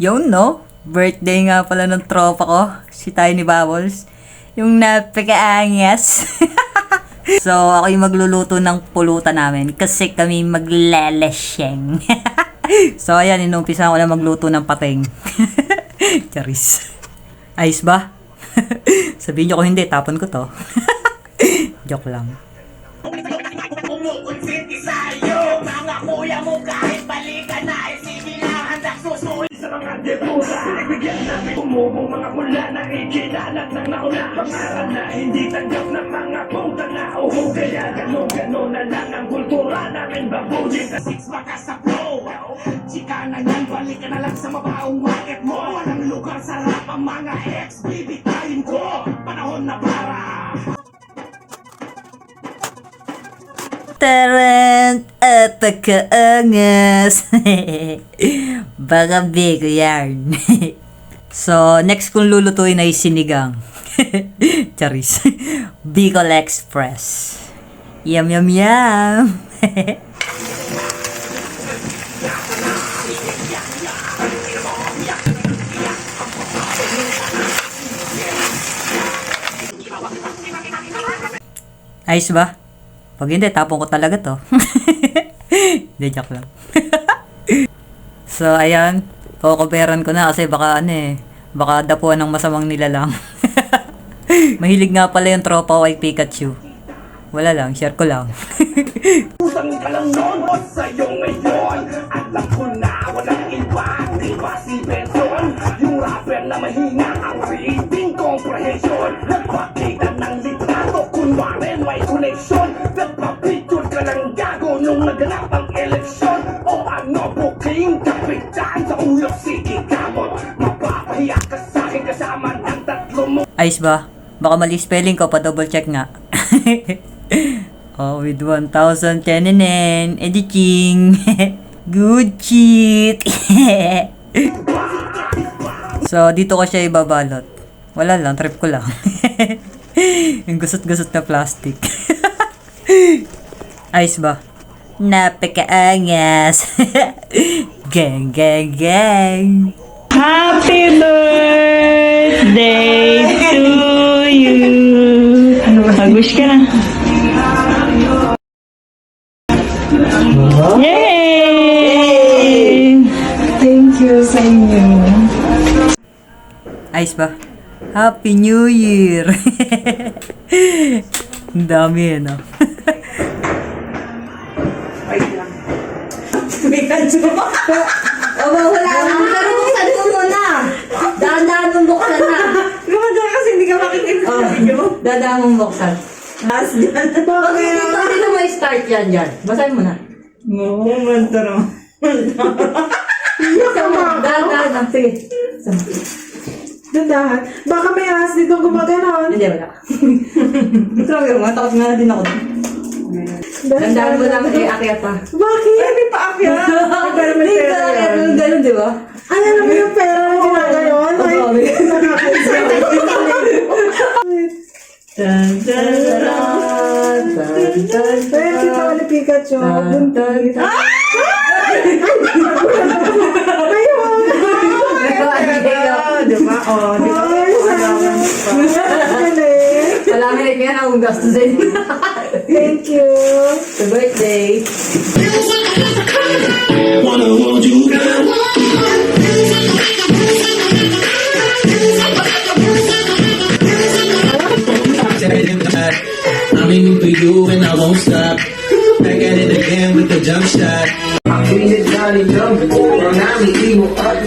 Yun, no? Birthday nga pala ng tropa ko, si Tiny Bubbles. Yung napakaangas. So, ako yung magluluto ng pulutan namin kasi kami maglelesheng. So, ayan, inumpisa ko na magluto ng pating. Charis. Ayos ba? Sabihin nyo kung hindi, tapon ko to. Joke lang. Kumukonsinti sa'yo, mga kuya mo kahit balikan na isipin lang handak susulit sa mga depura. Nagbigyan namin umubong mga mula na ikinalat ng nauna. Pangaral na hindi tanggap ng mga puta na uho. Kaya gano'n na lang ang kultura namin babunin. Sa six baka sa flow, chika na yan, balik ka na lang sa mabaong market mo. Walang lugar sarap ang mga ex, bibitayin ko. Panahon na para Tarant at kaangas. Baka biko yan. So, next kong lulutuin ay sinigang. Charis. Bicol Express. Yum, yum, yum. Ayos ba? Pag hindi, tapon ko talaga to. Hindi, joke lang. So, ayan. Kukuberan ko na kasi baka baka dapuan ng masamang nilalang. Mahilig nga pala yung tropa ko kay Pikachu. Wala lang, share ko lang. Pusang ka lang noon o sa'yo ngayon. Alam ko na walang iba, di ba si Benson? Yung rapper na mahina ang reading comprehension. Nagpakita ng litrato, kunwari may connection. Nagpapicture ka ng gago nung naganap ang eleksyon. O ano, booking kapitan sa ulo, sige gamot. Mapapahiya ka sa'kin kasama ng tatlo mo. Ayos ba? Baka mali spelling ko, pa-double check nga. Oh, with 1,000 tenenen editing. Good cheat. So, dito ko siya ibabalot. Wala lang, trip ko lang. Yung gusot-gusot na plastic. Ayos ba? Napakaangas. Gang, gang, gang. Happy birthday to you. Mag-wish ka na. Yay! Thank you sa inyo. Ayos ba? Happy New Year! Ang dami no? Aba, wala akong pero buksan mo muna. Dahan-dahan mong buksan na. Gumagana kasi hindi ka makikinig sa video. Dahan-dahan mong buksan. Last dyan. Bakit dito? Sino may start yan dyan? Basahin mo na. No, mantaro. Dahan-dahan lang. Sige. Dandahan. Baka may ahas dito gumaganon. Hindi, wala. Grabe mo, takot nga din ako. Dahan-dahan mo lang akyat pa. Bakit? Hindi pa akyat. Pero may Hindi pera ka akyat yan. yung gano'n, di ba? Ay, alam mo yung pera na ginagayon? Ay, Tan, tan, tan, tan, tan. Ayan, kita ko ni Pikachu. Buntan. Diba? Oh, diba? Wala nga rin yan akong gastusin. Thank you. Happy birthday. Wanna hold you down. I'm into you and I won't stop. Back at it again with the jump shot. Queen is Johnny Jump, Ronami Emo up.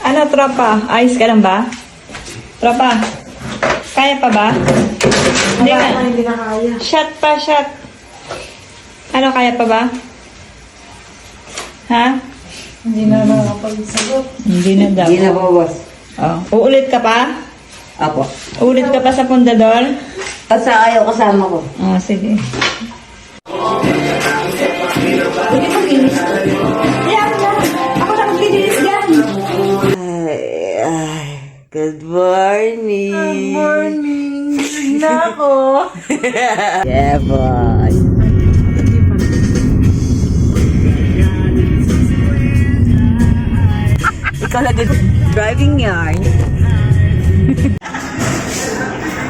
Ano, tropa? Ayos ka lang ba? Tropa, kaya pa ba? Hindi ka. Hindi na kaya. Shot pa, shot. Ano, kaya pa ba? Ha? Hindi na nakapagsagot. Hindi na daw. Hindi na po, boss. Oh. Uulit ka pa? Apo. Uulit ka pa sa pundador? At sa ayaw kasama ko. Oh, sige. Hindi mag-inis. Yan, yan. Ako na maglilinis yan. Good morning! Good morning! Nako! Yeah, boy! Ikaw na din. Driving yarn.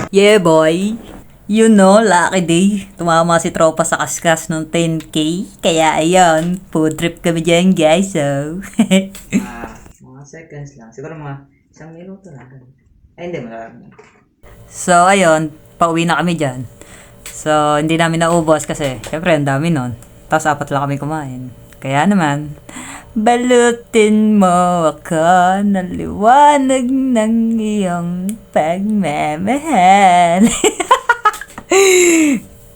Yeah, boy. You know, lucky day. Tumama si tropa sa kaskas ng 10K. Kaya ayun, food trip kami dyan, guys. So, Mga seconds lang. Siguro mga isang minuto lang. Ay, hindi, marami. so ayun, pauwi na kami dyan. So, hindi namin naubos kasi, syempre, ang dami nun. Tapos, 4 lang kami kumain. Kaya naman, balutin mo ako ng liwanag ng iyong pagmamahal.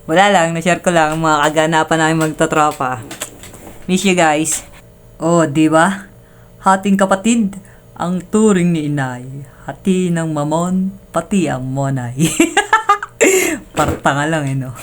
Wala lang, na-share ko lang mga kaganapan namin magtotropa. Miss you guys. Oh, di ba? Hating kapatid, ang turing ni inay. Hati ng mamon, pati ang monay. Partanga lang no?